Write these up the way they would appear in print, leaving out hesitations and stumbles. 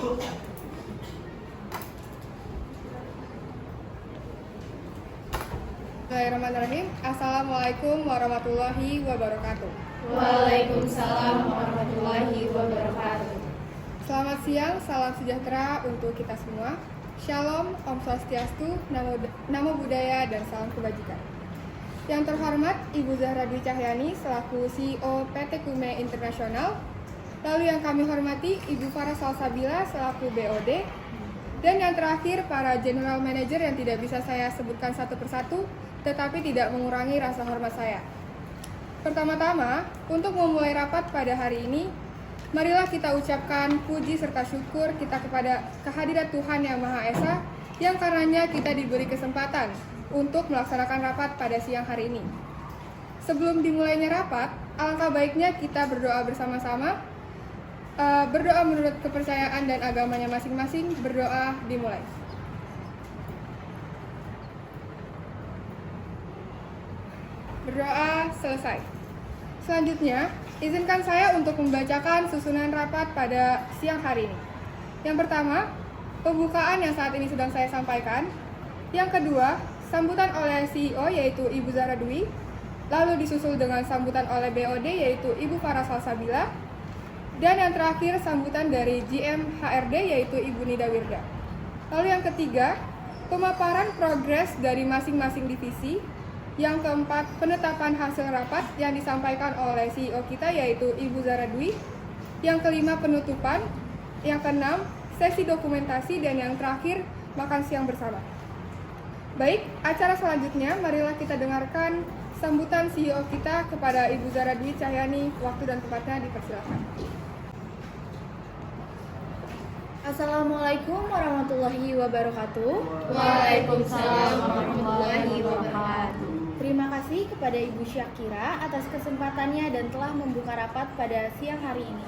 Bismillahirrahmanirrahim. Assalamualaikum warahmatullahi wabarakatuh. Waalaikumsalam warahmatullahi wabarakatuh. Selamat siang, salam sejahtera untuk kita semua. Shalom, Om Swastiastu, Namo Buddhaya, dan salam kebajikan. Yang terhormat Ibu Zahra Dwi Cahyani selaku CEO PT Kume Internasional. Lalu yang kami hormati Ibu Farah Salsabila selaku BOD. Dan yang terakhir para General Manager yang tidak bisa saya sebutkan satu persatu, tetapi tidak mengurangi rasa hormat saya. Pertama-tama, untuk memulai rapat pada hari ini, marilah kita ucapkan puji serta syukur kita kepada kehadirat Tuhan Yang Maha Esa, yang karenanya kita diberi kesempatan untuk melaksanakan rapat pada siang hari ini. Sebelum dimulainya rapat, alangkah baiknya kita berdoa bersama-sama. Berdoa menurut kepercayaan dan agamanya masing-masing. Berdoa dimulai. Berdoa selesai. Selanjutnya, izinkan saya untuk membacakan susunan rapat pada siang hari ini. Yang pertama, pembukaan yang saat ini sedang saya sampaikan. Yang kedua, sambutan oleh CEO yaitu Ibu Zahra Dwi. Lalu disusul dengan sambutan oleh BOD yaitu Ibu Farah Salsabila. Dan yang terakhir, sambutan dari GM HRD yaitu Ibu Nida Wirda. Lalu yang ketiga, pemaparan progres dari masing-masing divisi. Yang keempat, penetapan hasil rapat yang disampaikan oleh CEO kita yaitu Ibu Zahra Dwi. Yang kelima, penutupan. Yang keenam, sesi dokumentasi. Dan yang terakhir, makan siang bersama. Baik, acara selanjutnya marilah kita dengarkan sambutan CEO kita kepada Ibu Zahra Dwi Cahyani. Waktu dan tempatnya dipersilakan. Assalamualaikum warahmatullahi wabarakatuh. Waalaikumsalam warahmatullahi wabarakatuh. Terima kasih kepada Ibu Syakira atas kesempatannya dan telah membuka rapat pada siang hari ini.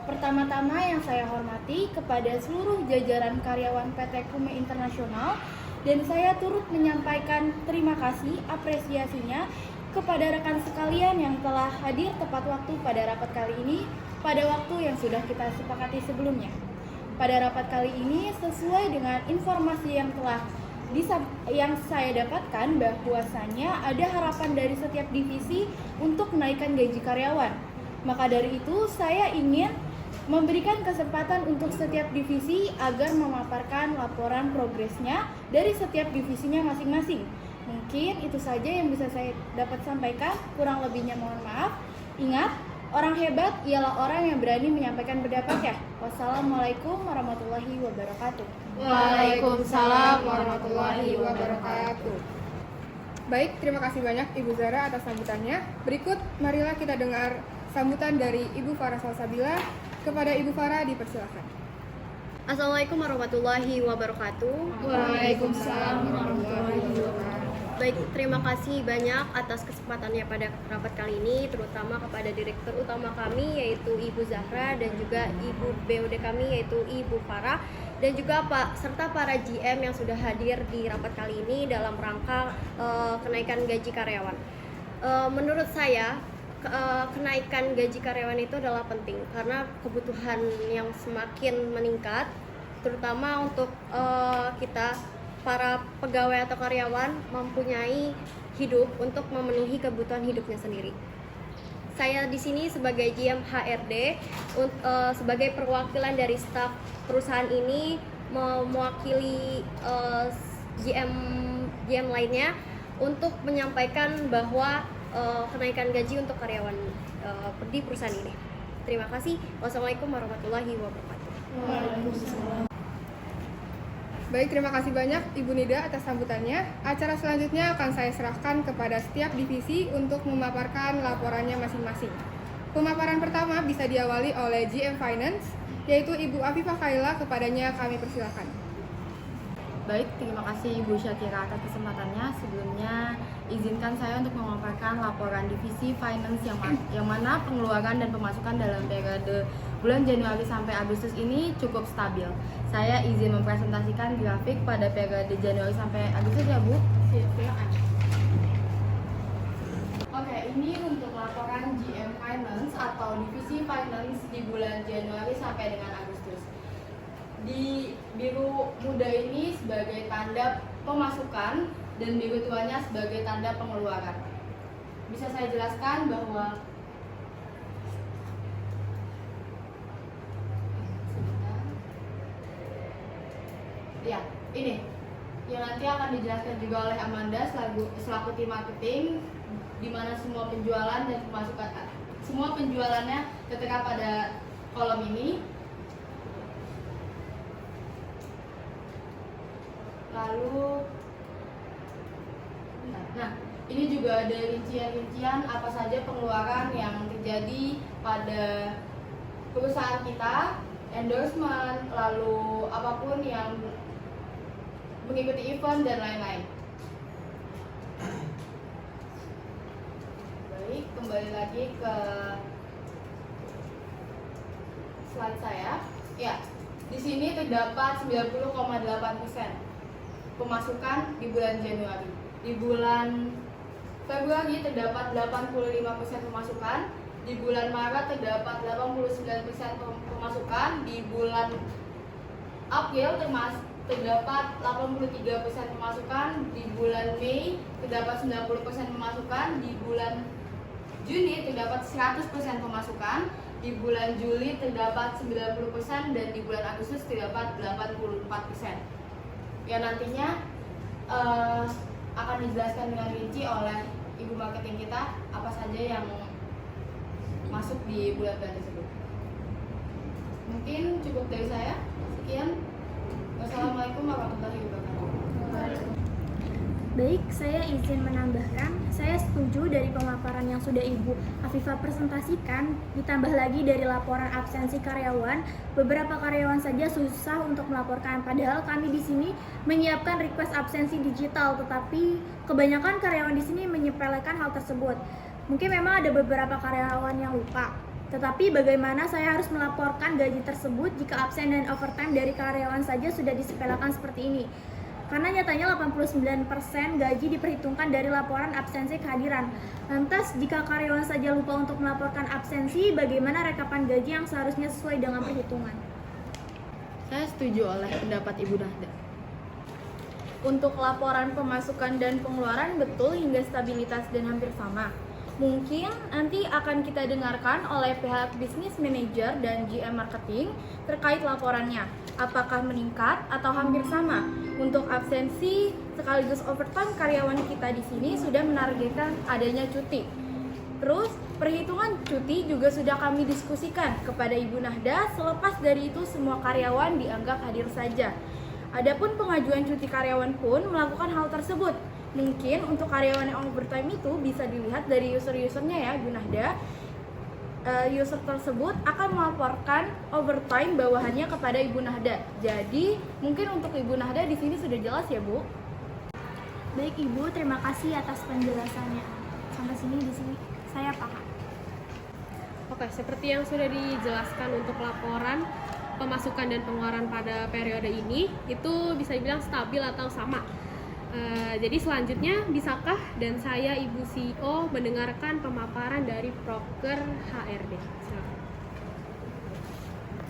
Pertama-tama yang saya hormati kepada seluruh jajaran karyawan PT Kume Internasional, dan saya turut menyampaikan terima kasih apresiasinya kepada rekan sekalian yang telah hadir tepat waktu pada rapat kali ini pada waktu yang sudah kita sepakati sebelumnya. Pada rapat kali ini, sesuai dengan informasi yang saya dapatkan, bahwasanya ada harapan dari setiap divisi untuk menaikkan gaji karyawan. Maka dari itu, saya ingin memberikan kesempatan untuk setiap divisi agar memaparkan laporan progresnya dari setiap divisinya masing-masing. Mungkin itu saja yang bisa saya dapat sampaikan, kurang lebihnya mohon maaf. Ingat, orang hebat ialah orang yang berani menyampaikan pendapatnya. Wassalamualaikum warahmatullahi wabarakatuh. Waalaikumsalam warahmatullahi wabarakatuh. Baik, terima kasih banyak Ibu Zahra atas sambutannya. Berikut, marilah kita dengar sambutan dari Ibu Farah Salsabila. Kepada Ibu Farah dipersilakan. Assalamualaikum warahmatullahi wabarakatuh. Waalaikumsalam warahmatullahi wabarakatuh. Baik, terima kasih banyak atas kesempatannya pada rapat kali ini, terutama kepada Direktur Utama kami yaitu Ibu Zahra dan juga Ibu BOD kami yaitu Ibu Farah, dan juga serta para GM yang sudah hadir di rapat kali ini dalam rangka kenaikan gaji karyawan. Menurut saya, kenaikan gaji karyawan itu adalah penting karena kebutuhan yang semakin meningkat, terutama untuk kita para pegawai atau karyawan mempunyai hidup untuk memenuhi kebutuhan hidupnya sendiri. Saya di sini sebagai GM HRD, sebagai perwakilan dari staf perusahaan ini, mewakili GM lainnya untuk menyampaikan bahwa kenaikan gaji untuk karyawan di perusahaan ini. Terima kasih. Wassalamualaikum warahmatullahi wabarakatuh. Waalaikumsalam. Baik, terima kasih banyak Ibu Nida atas sambutannya. Acara selanjutnya akan saya serahkan kepada setiap divisi untuk memaparkan laporannya masing-masing. Pemaparan pertama bisa diawali oleh GM Finance, yaitu Ibu Afifah Kaila. Kepadanya kami persilakan. Baik, terima kasih Ibu Syakira atas kesempatannya. Sebelumnya, izinkan saya untuk memaparkan laporan divisi Finance yang mana pengeluaran dan pemasukan dalam periode bulan Januari sampai Agustus ini cukup stabil. Saya izin mempresentasikan grafik pada periode Januari sampai Agustus ya Bu. Silakan. Oke, ini untuk laporan GM Finance atau divisi Finance di bulan Januari sampai dengan Agustus. di biru muda ini sebagai tanda pemasukan dan biru tuanya sebagai tanda pengeluaran. Bisa saya jelaskan bahwa ya, ini yang nanti akan dijelaskan juga oleh Amanda selaku tim marketing, di mana semua penjualan dan pemasukan semua penjualannya ketika pada kolom ini. Lalu nah, ini juga ada rincian-rincian apa saja pengeluaran yang terjadi pada perusahaan kita, endorsement, lalu apapun yang mengikuti event dan lain-lain. Baik, kembali lagi ke slide saya. Ya, di sini terdapat 90,8% pemasukan di bulan Januari. Di bulan Februari terdapat 85% pemasukan. Di bulan Maret terdapat 89% pemasukan. Di bulan April terdapat 83% pemasukan. Di bulan Mei terdapat 90% pemasukan. Di bulan Juni terdapat 100% pemasukan. Di bulan Juli terdapat 90% dan di bulan Agustus terdapat 84%. Ya, nantinya akan dijelaskan dengan rinci oleh ibu marketing kita apa saja yang masuk di bulan-bulan tersebut. Mungkin cukup dari saya. Sekian. Wassalamualaikum warahmatullahi wabarakatuh. Baik, saya izin menambahkan, saya setuju dari pemaparan yang sudah Ibu Afifah presentasikan, ditambah lagi dari laporan absensi karyawan, beberapa karyawan saja susah untuk melaporkan, padahal kami di sini menyiapkan request absensi digital, tetapi kebanyakan karyawan di sini menyepelekan hal tersebut. Mungkin memang ada beberapa karyawan yang lupa, tetapi bagaimana saya harus melaporkan gaji tersebut jika absen dan overtime dari karyawan saja sudah disepelekan seperti ini? Karena nyatanya 89% gaji diperhitungkan dari laporan absensi kehadiran. Lantas, jika karyawan saja lupa untuk melaporkan absensi, bagaimana rekapan gaji yang seharusnya sesuai dengan perhitungan? Saya setuju oleh pendapat Ibu Nahda. Untuk laporan pemasukan dan pengeluaran betul hingga stabilitas dan hampir sama. Mungkin nanti akan kita dengarkan oleh pihak bisnis manager dan GM marketing terkait laporannya. Apakah meningkat atau hampir sama? Untuk absensi sekaligus overtime, karyawan kita di sini sudah menargetkan adanya cuti. Terus perhitungan cuti juga sudah kami diskusikan kepada Ibu Nahda. Selepas dari itu semua karyawan dianggap hadir saja. Adapun pengajuan cuti karyawan pun melakukan hal tersebut. Mungkin untuk karyawan yang overtime itu bisa dilihat dari user-usernya ya, Ibu Nahda. User tersebut akan melaporkan overtime bawahannya kepada Ibu Nahda. Jadi mungkin untuk Ibu Nahda di sini sudah jelas ya, Bu. Baik Ibu, terima kasih atas penjelasannya. Sampai sini di sini saya paham. Oke, seperti yang sudah dijelaskan untuk laporan pemasukan dan pengeluaran pada periode ini, itu bisa dibilang stabil atau sama. Jadi selanjutnya, bisakah dan saya Ibu CEO mendengarkan pemaparan dari Proker HRD? Silakan.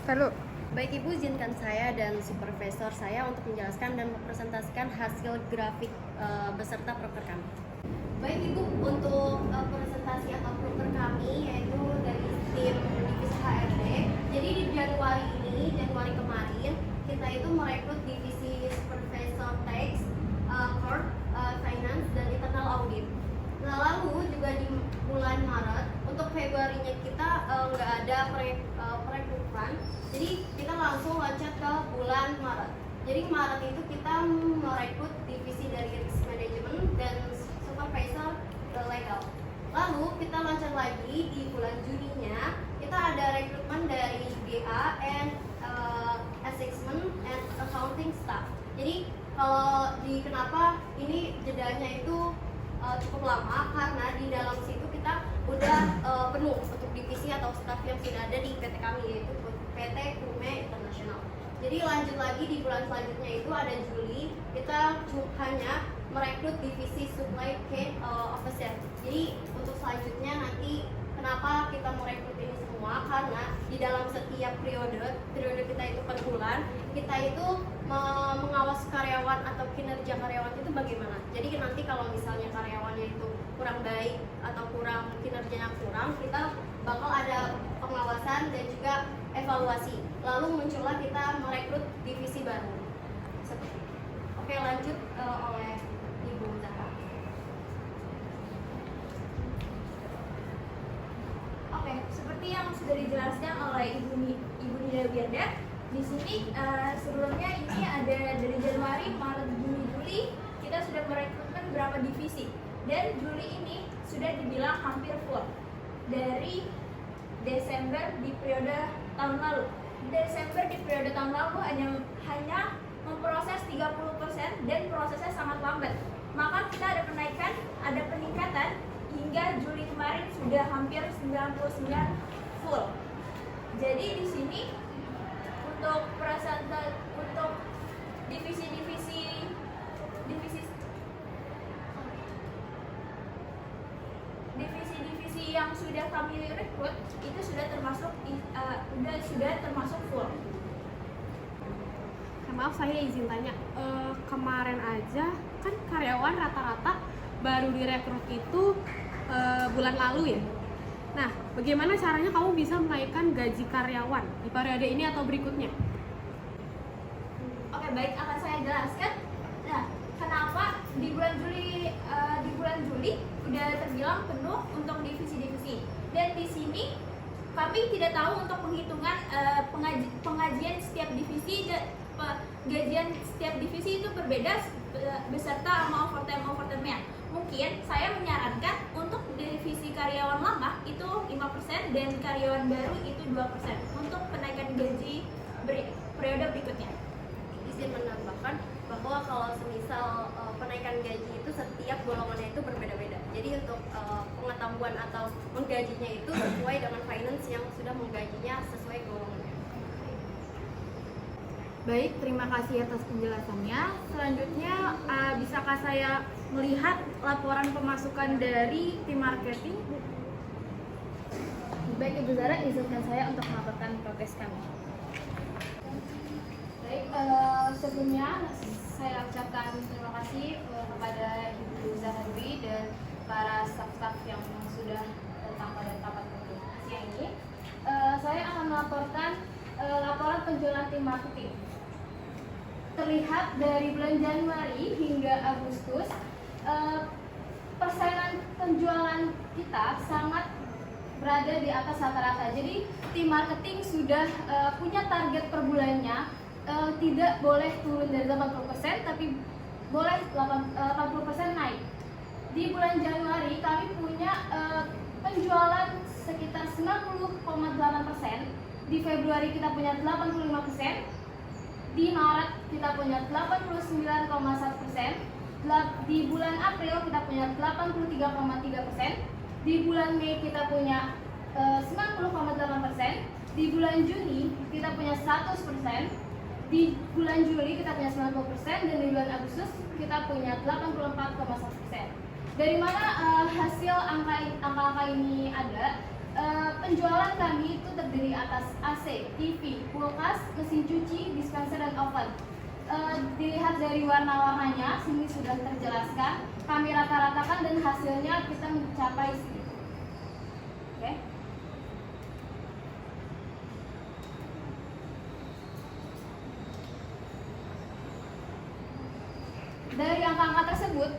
Halo. Baik Ibu, izinkan saya dan supervisor saya untuk menjelaskan dan mempresentasikan hasil grafik beserta proker kami. Baik Ibu, untuk presentasi atau proker kami yaitu dari tim divisi HRD. Jadi di Januari kemarin, kita itu merekrut divisi supervisor tax, Corp, Finance, dan Internal Audit. Nah, lalu juga di bulan Maret, untuk Februarinya kita nggak ada perekrutan, jadi kita langsung loncat ke bulan Maret. Jadi Maret itu kita merekrut divisi dari risk management dan supervisor legal. Lalu kita loncat lagi di bulan Juninya, kita ada rekrutmen dari GA and assessment and accounting staff. Jadi kalau kenapa ini jedanya itu cukup lama, karena di dalam situ kita udah penuh untuk divisi atau staff yang sudah ada di PT kami, yaitu PT Kume Internasional. Jadi lanjut lagi di bulan selanjutnya itu ada Juli, kita hanya merekrut divisi supply chain officer. Jadi untuk selanjutnya nanti Kenapa kita merekrut ini semua? Karena di dalam setiap periode kita itu per bulan, kita itu mengawas karyawan atau kinerja karyawan itu bagaimana. Jadi nanti kalau misalnya karyawannya itu kurang baik atau kinerjanya kurang, kita bakal ada pengawasan dan juga evaluasi. Lalu muncullah kita merekrut divisi baru. Seperti itu. Oke, lanjut oleh Ibu Zahra. Oke, seperti yang sudah dijelaskan oleh Ibu Nida Bianda, di sini sebelumnya ini ada dari Januari, Maret, Juni, Juli kita sudah merekrutkan beberapa divisi, dan Juli ini sudah dibilang hampir full dari Desember di periode tahun lalu. Desember di periode tahun lalu hanya memproses 30% dan prosesnya sangat lambat. Maka kita ada peningkatan hingga Juli kemarin sudah hampir 99 full. Jadi di sini untuk divisi yang sudah kami rekrut itu sudah termasuk full. Maaf, saya izin tanya, kemarin aja kan karyawan rata-rata baru direkrut itu bulan lalu ya. Nah, bagaimana caranya kamu bisa menaikkan gaji karyawan di periode ini atau berikutnya? Oke, baik, akan saya jelaskan. Nah, kenapa di bulan Juli udah terbilang penuh untuk divisi-divisi, dan di sini kami tidak tahu untuk penghitungan pengajian setiap divisi dan gajian setiap divisi itu berbeda beserta sama overtime-nya. Mungkin saya menyarankan untuk divisi karyawan lama itu 5% dan karyawan baru itu 2% untuk penaikan gaji periode berikutnya. Izin menambahkan bahwa kalau semisal penaikan gaji itu setiap golongannya itu berbeda-beda. Jadi untuk pengetahuan atau menggajinya itu sesuai dengan finance yang sudah menggajinya sesuai golongannya. Baik, terima kasih atas penjelasannya. Selanjutnya, bisakah saya melihat laporan pemasukan dari tim marketing? Baik Ibu Zahra, izinkan saya untuk melaporkan progres kami. Baik, sebelumnya saya ucapkan terima kasih kepada Ibu Zahra Dwi dan para staf-staf yang sudah datang pada rapat siang ini. Saya akan melaporkan laporan penjualan tim marketing. Terlihat dari bulan Januari hingga Agustus, persenan penjualan kita sangat berada di atas rata-rata. Jadi tim marketing sudah punya target per bulannya, tidak boleh turun dari 80%, tapi boleh 80% naik. Di bulan Januari kami punya penjualan sekitar 90,8%, di Februari kita punya 85%, di Maret kita punya 89,1%, di bulan April kita punya 83,3%, di bulan Mei kita punya 90,8%, di bulan Juni kita punya 100%, di bulan Juli kita punya 90%, dan di bulan Agustus kita punya 84,1%. Dari mana hasil angka-angka ini ada? Penjualan kami itu terdiri atas AC, TV, kulkas, mesin cuci, dispenser, dan oven. Dilihat dari warna-warnanya, sini sudah terjelaskan. Kami rata-ratakan dan hasilnya kita mencapai segitu. Oke. Dari angka-angka tersebut,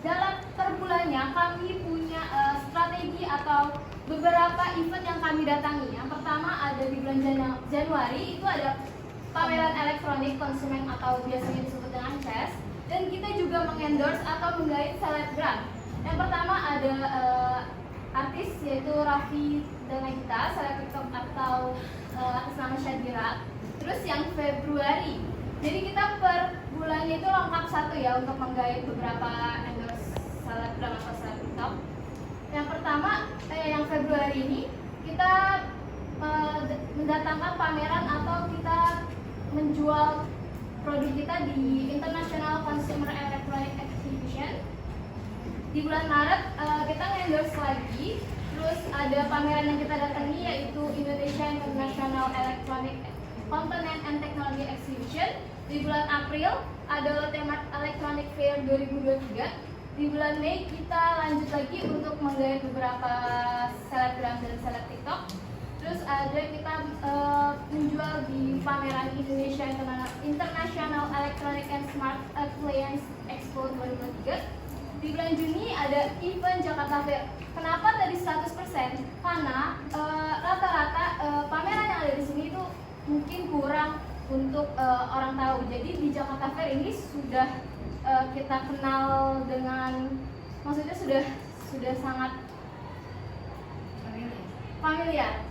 dalam per bulannya kami punya strategi atau beberapa event yang kami datangi. Yang pertama ada di bulan Januari, itu ada pameran elektronik konsumen atau biasanya disebut dengan CES, dan kita juga mengendorse atau menggait selebgram. Yang pertama ada artis yaitu Raffi Danagita, selebgram atau atas nama Shadira. Terus yang Februari, jadi kita per bulannya itu lengkap satu ya untuk menggait beberapa endorse selebgram atau selebgram. Yang pertama, yang Februari ini kita mendatangkan pameran atau kita menjual produk kita di International Consumer Electronic Exhibition. Di bulan Maret kita endorse lagi, Terus ada pameran yang kita datangi yaitu Indonesia International Electronic Component and Technology Exhibition. Di bulan April ada tema Electronic Fair 2023. Di bulan Mei kita lanjut lagi untuk menggait beberapa selebgram dan seleb TikTok. Terus ada kita menjual di pameran Indonesia International Electronic and Smart Appliance Expo 2023. Di bulan Juni ada event Jakarta Fair. Kenapa tadi 100%? Karena rata-rata pameran yang ada di sini itu mungkin kurang untuk orang tahu. Jadi di Jakarta Fair ini sudah kita kenal dengan, maksudnya sudah sangat familiar.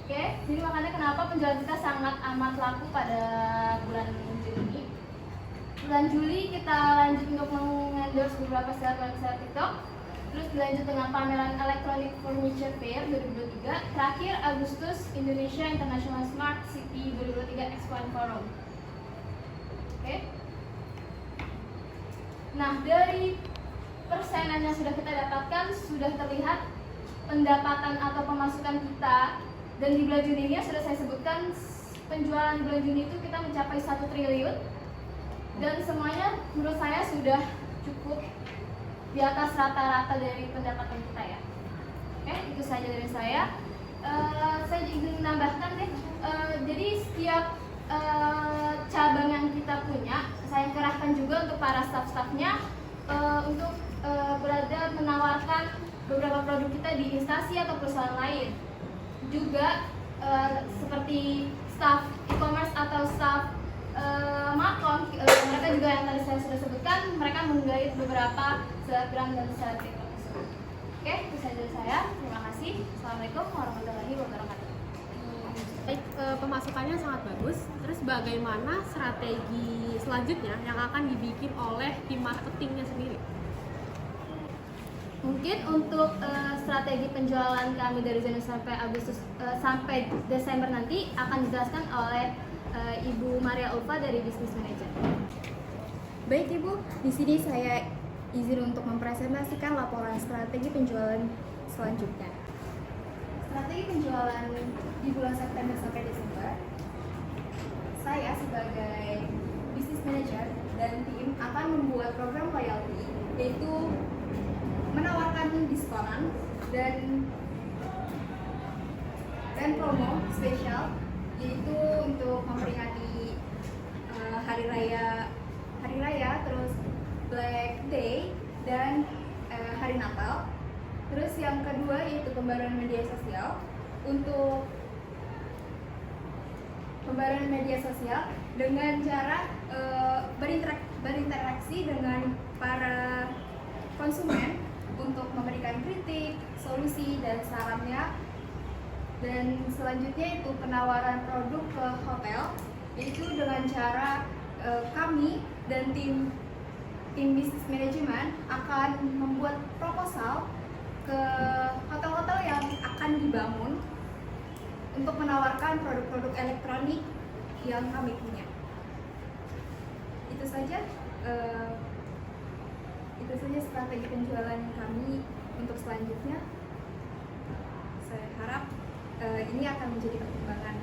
Oke, jadi makanya kenapa penjualan kita sangat amat laku pada bulan Juni. Bulan Juli kita lanjut untuk mengendorse beberapa selebgram TikTok. Terus dilanjut dengan pameran Electronic Furniture Fair 2023. Terakhir Agustus Indonesia International Smart City 2023 Expo and Forum. Oke. Nah, dari persenan yang sudah kita dapatkan sudah terlihat pendapatan atau pemasukan kita. Dan di bulan Juni ini sudah saya sebutkan, penjualan di bulan Juni itu kita mencapai 1 triliun. Dan semuanya menurut saya sudah cukup di atas rata-rata dari pendapatan kita ya. Oke, itu saja dari saya. Saya ingin menambahkan deh, jadi setiap cabang yang kita punya, saya kerahkan juga untuk para staff-staffnya untuk berada menawarkan beberapa produk kita di instansi atau perusahaan lain. Juga seperti staff e-commerce atau staff Markom, mereka juga yang tadi saya sudah sebutkan, mereka menggait beberapa selebgram dan selebritas tersebut. Oke, itu saja dari saya. Terima kasih. Assalamualaikum warahmatullahi wabarakatuh. Baik, pemasukannya sangat bagus. Terus bagaimana strategi selanjutnya yang akan dibikin oleh tim marketingnya sendiri? Mungkin untuk strategi penjualan kami dari Januari sampai Agustus sampai Desember nanti akan dijelaskan oleh Ibu Maria Ulfa dari Business Manager. Baik Ibu, di sini saya izin untuk mempresentasikan laporan strategi penjualan selanjutnya. Strategi penjualan di bulan September sampai Desember, saya sebagai Business Manager dan tim akan membuat program loyalty, yaitu menawarkan diskonan dan promo spesial, yaitu untuk memperingati hari raya, terus Black Day dan hari Natal. Terus yang kedua yaitu pembaruan media sosial, untuk pembaruan media sosial dengan cara berinteraksi dengan para konsumen untuk memberikan kritik, solusi, dan sarannya. Dan selanjutnya itu penawaran produk ke hotel, yaitu dengan cara kami dan tim business management akan membuat proposal ke hotel-hotel yang akan dibangun untuk menawarkan produk-produk elektronik yang kami punya. Itu saja strategi penjualan kami untuk selanjutnya. Saya harap ini akan menjadi pertimbangan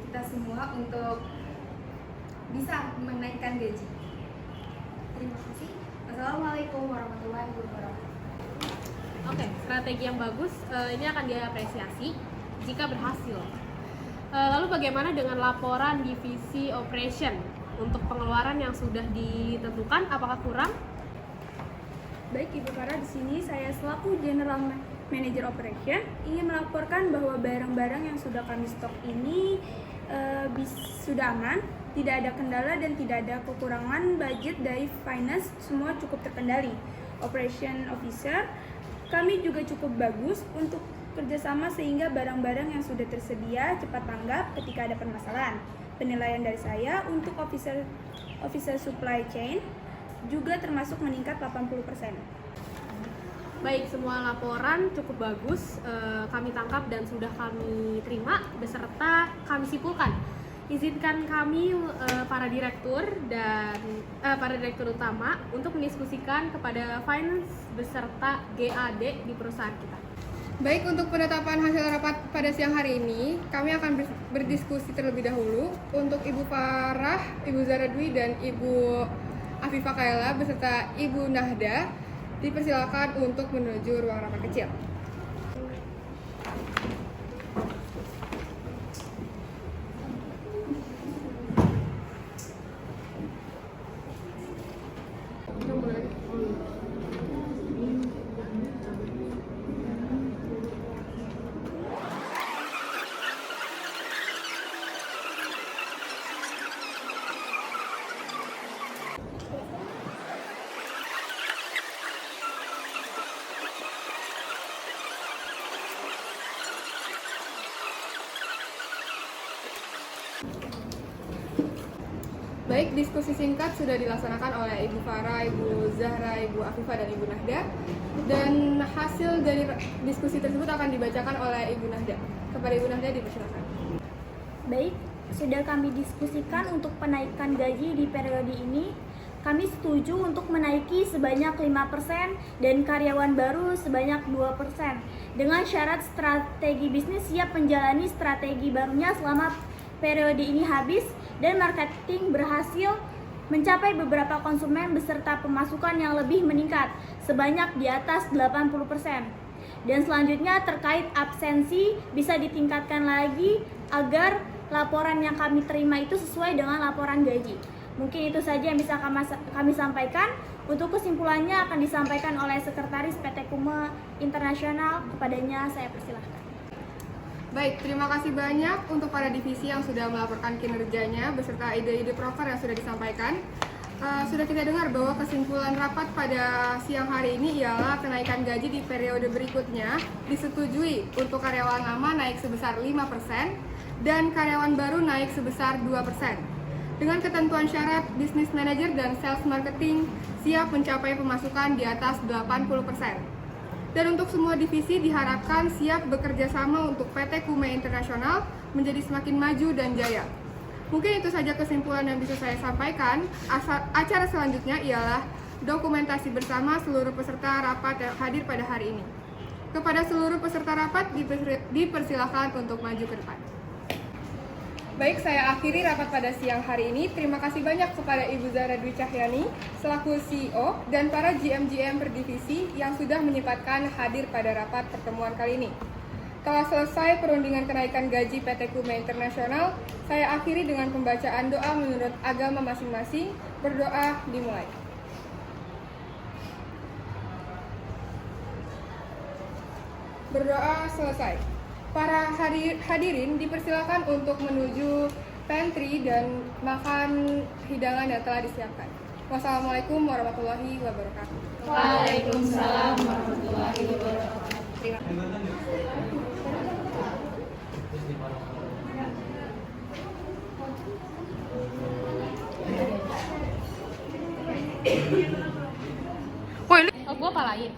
kita semua untuk bisa menaikkan gaji. Terima kasih. Wassalamualaikum warahmatullahi wabarakatuh. Oke, strategi yang bagus ini akan diapresiasi jika berhasil. Lalu bagaimana dengan laporan divisi operation untuk pengeluaran yang sudah ditentukan? Apakah kurang? Baik Ibu Farah, di sini saya selaku General Manager Operation ingin melaporkan bahwa barang-barang yang sudah kami stok ini sudah aman, tidak ada kendala dan tidak ada kekurangan budget dari finance, semua cukup terkendali. Operation Officer, kami juga cukup bagus untuk kerjasama sehingga barang-barang yang sudah tersedia cepat tanggap ketika ada permasalahan. Penilaian dari saya untuk officer supply chain juga termasuk meningkat 80%. Baik, semua laporan cukup bagus kami tangkap dan sudah kami terima beserta kami simpulkan. Izinkan kami para direktur dan para direktur utama untuk mendiskusikan kepada finance beserta GAD di perusahaan kita. Baik, untuk penetapan hasil rapat pada siang hari ini, kami akan berdiskusi terlebih dahulu. Untuk Ibu Farah, Ibu Zahra Dwi, dan Ibu Afifah Kaila beserta Ibu Nahda dipersilakan untuk menuju ruang rapat kecil. Baik, diskusi singkat sudah dilaksanakan oleh Ibu Farah, Ibu Zahra, Ibu Afifah, dan Ibu Nahda. Dan hasil dari diskusi tersebut akan dibacakan oleh Ibu Nahda. Kepada Ibu Nahda dipersilakan. Baik, sudah kami diskusikan untuk penaikan gaji di periode ini. Kami setuju untuk menaiki sebanyak 5% dan karyawan baru sebanyak 2%. Dengan syarat strategi bisnis siap menjalani strategi barunya selama periode ini habis dan marketing berhasil mencapai beberapa konsumen beserta pemasukan yang lebih meningkat sebanyak di atas 80%. Dan selanjutnya terkait absensi bisa ditingkatkan lagi agar laporan yang kami terima itu sesuai dengan laporan gaji. Mungkin itu saja yang bisa kami sampaikan. Untuk kesimpulannya akan disampaikan oleh Sekretaris PT Kume Internasional. Kepadanya saya persilahkan. Baik, terima kasih banyak untuk para divisi yang sudah melaporkan kinerjanya beserta ide-ide proker yang sudah disampaikan. Sudah kita dengar bahwa kesimpulan rapat pada siang hari ini ialah kenaikan gaji di periode berikutnya disetujui untuk karyawan lama naik sebesar 5% dan karyawan baru naik sebesar 2%. Dengan ketentuan syarat, bisnis manager dan sales marketing siap mencapai pemasukan di atas 80%. Dan untuk semua divisi diharapkan siap bekerja sama untuk PT Kume Internasional menjadi semakin maju dan jaya. Mungkin itu saja kesimpulan yang bisa saya sampaikan. Acara selanjutnya ialah dokumentasi bersama seluruh peserta rapat yang hadir pada hari ini. Kepada seluruh peserta rapat dipersilakan untuk maju ke depan. Baik, saya akhiri rapat pada siang hari ini. Terima kasih banyak kepada Ibu Zahra Dwi Cahyani selaku CEO dan para GM-GM per divisi yang sudah menyempatkan hadir pada rapat pertemuan kali ini. Telah selesai perundingan kenaikan gaji PT Kume Internasional, saya akhiri dengan pembacaan doa menurut agama masing-masing. Berdoa dimulai. Berdoa selesai. Para hadirin dipersilakan untuk menuju pantry dan makan hidangan yang telah disiapkan. Wassalamualaikum warahmatullahi wabarakatuh. Waalaikumsalam warahmatullahi wabarakatuh. Terima kasih. Oh, gue apa lain?